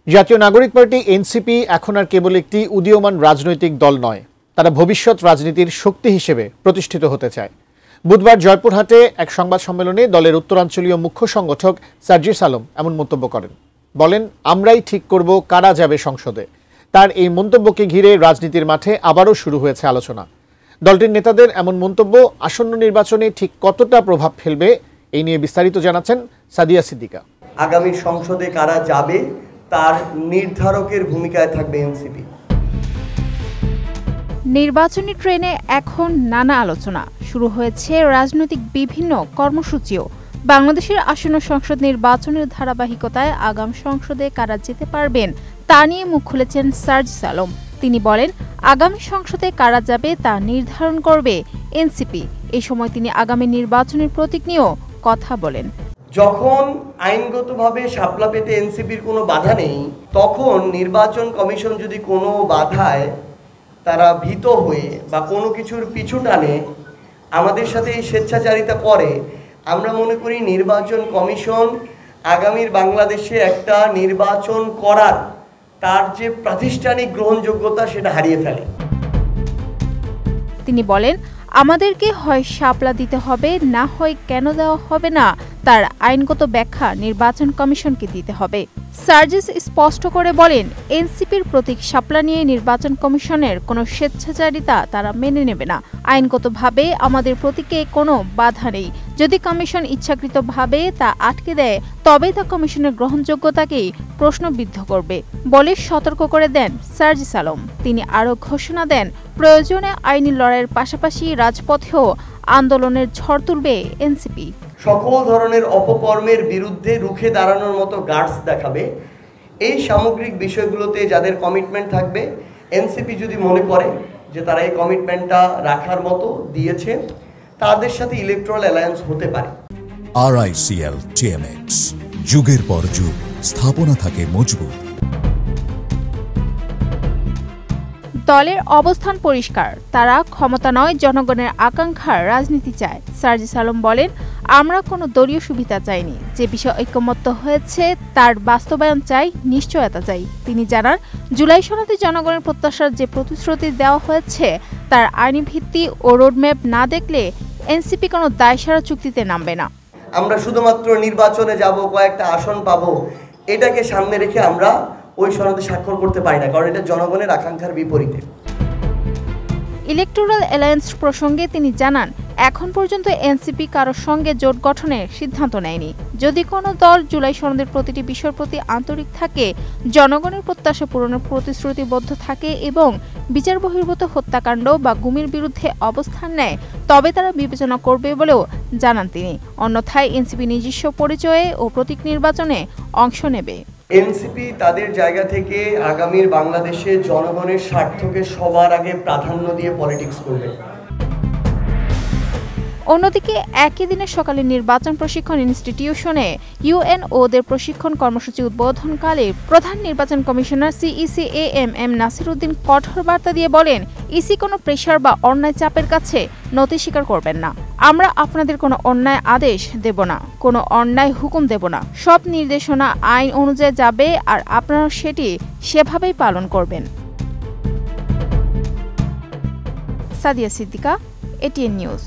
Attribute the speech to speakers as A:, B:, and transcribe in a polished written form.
A: জাতীয় নাগরিক party NCP এখন আর কেবল একটি উদীয়মান রাজনৈতিক দল নয়, তারা ভবিষ্যৎ রাজনীতির শক্তি হিসেবে প্রতিষ্ঠিত হতে চায়। বুধবার জয়পুরহাটে এক সংবাদ সম্মেলনে দলের উত্তরাঞ্চলীয় মুখ্য সংগঠক সার্জিস আলম এমন মন্তব্য করেন। বলেন, আমরাই ঠিক করব কারা যাবে সংসদে। তার এই মন্তব্যকে ঘিরে রাজনীতির মাঠে আবারও শুরু হয়েছে আলোচনা। দলটির নেতাদের এমন মন্তব্য আসন্ন নির্বাচনে ঠিক কতটা প্রভাব ফেলবে, এই নিয়ে বিস্তারিত জানাচ্ছেন সাদিয়া সিদ্দিকা।
B: আগামী সংসদে কারা যাবে তার নির্ধারকের ভূমিকায় থাকবে এনসিপি।
C: নির্বাচনী ট্রেনে এখন নানা আলোচনা শুরু হয়েছে, রাজনৈতিক বিভিন্ন কর্মসূচিও। বাংলাদেশের আসন্ন সংসদ নির্বাচনের ধারাবাহিকতায় আগাম সংসদে কারা যেতে পারবেন তা নিয়ে মুখ খুলেছেন সার্জিস আলম। তিনি বলেন, আগামী সংসদে কারা যাবে তা নির্ধারণ করবে এনসিপি। এই সময় তিনি আগামী নির্বাচনের প্রতীক নিয়েও কথা বলেন।
B: যখন আইনগতভাবে শাপলা পেতে এনসিপির কোনো বাধা নেই, তখন নির্বাচন কমিশন যদি কোনো বাধায় তারা ভীত হয়ে বা কোনো কিছুর পিছু টানে আমাদের সাথে এই স্বেচ্ছাচারিতা করে, আমরা মনে করি নির্বাচন কমিশন আগামীর বাংলাদেশে একটা নির্বাচন করার তার যে প্রাতিষ্ঠানিক গ্রহণযোগ্যতা সেটা হারিয়ে ফেলে।
C: তিনি বলেন, আমাদেরকে হয় শাপলা দিতে হবে, না হয় কেন দেওয়া হবে না তার আইনগত ব্যাখ্যা নির্বাচন কমিশনকে দিতে হবে। সার্জিস স্পষ্ট করে বলেন, এনসিপির প্রতীক শাপলা নিয়ে নির্বাচন কমিশনের কোনো স্বেচ্ছাচারিতা তারা মেনে নেবে না। আইনগতভাবে আমাদের প্রতীকে কোনো বাধা নেই। যদি কমিশন ইচ্ছাকৃতভাবে তা আটকে দেয়, তবে তা কমিশনের গ্রহণযোগ্যতাকেই প্রশ্নবিদ্ধ করবে বলে সতর্ক করে দেন সার্জিস আলম। তিনি আরও ঘোষণা দেন, প্রয়োজনে আইনি লড়াইয়ের পাশাপাশি রাজপথেও আন্দোলনের ঝড় তুলবে এনসিপি।
B: সকল ধরনের অপকর্মের বিরুদ্ধে রুখে দাঁড়ানোর মতো গার্ডস দেখাবে। এই সামগ্রিক বিষয়গুলোতে যাদের কমিটমেন্ট থাকবে, এনসিপি যদি মনে করে যে তারা এই কমিটমেন্টটা রাখার মতো দিয়েছে, তাদের সাথে ইলেকট্রাল অ্যালায়েন্স হতে পারে।
D: RICL TMX, যুগের পর যুগ স্থাপনা থাকে মজবুত।
C: দলের অবস্থান পরিষ্কার, তারা ক্ষমতা নয় জনগণের আকাঙ্ক্ষার রাজনীতি চায়। সার্জিস আলম বলেন, আমরা কোনো দলীয় সুবিধা চাইনি। যে বিষয়ে ঐকমত্য হয়েছে তার বাস্তবায়ন চাই, নিশ্চয়তা চাই। তিনি জানান, জুলাই সনদে জনগণের প্রত্যাশার যে প্রতিশ্রুতি দেওয়া হয়েছে তার আইনি ভিত্তি ও রোডম্যাপ না দেখলে এনসিপি কোনো দায়সারা চুক্তিতে নামবে না।
B: আমরা শুধুমাত্র নির্বাচনে যাব, কয়েকটা আসন পাবো, এটাকে সামনে রেখে আমরা ওই সনদে স্বাক্ষর করতে পারি না, কারণ এটা জনগণের আকাঙ্ক্ষার বিপরীতে।
C: ইলেকটোরাল অ্যালায়েন্স প্রসঙ্গে তিনি জানান, এখন পর্যন্ত এনসিপি কারোর সঙ্গে জোট গঠনের সিদ্ধান্ত নেয়নি। যদি কোনো দল জুলাই সনদের প্রতিটি বিষয়ের প্রতি আন্তরিক থাকে, জনগণের প্রত্যাশা পূরণের প্রতিশ্রুতিবদ্ধ থাকে এবং বিচার বহির্ভূত হত্যাকাণ্ড বা গুমের বিরুদ্ধে অবস্থান নেয়, তবে তারা বিবেচনা করবে বলেও জানান তিনি। অন্যথায় এনসিপি নিজস্ব পরিচয়ে ও প্রতীক নির্বাচনে অংশ নেবে।
B: এনসিপি তাদের জায়গা থেকে আগামীর বাংলাদেশে জনগণের স্বার্থকে সবার আগে প্রাধান্য দিয়ে পলিটিক্স করবে।
C: অন্যদিকে একই দিনে সকালে নির্বাচন প্রশিক্ষণ ইনস্টিটিউশনে ইউএনওদের প্রশিক্ষণ কর্মসূচি উদ্বোধনকালে প্রধান নির্বাচন commissioner CEC AM Nasir Uddin কঠোর বার্তা দিয়ে বলেন, ইসি কোনো প্রেশার বা অন্যায় চাপের কাছে নতি স্বীকার করবেন না। আমরা আপনাদের কোনো অন্যায় আদেশ দেব না, কোনো অন্যায় হুকুম দেব না। সব নির্দেশনা আইন অনুযায়ী যাবে আর আপনারা সেটি সেভাবেই পালন করবেন। Sadia Siddika, ATN news.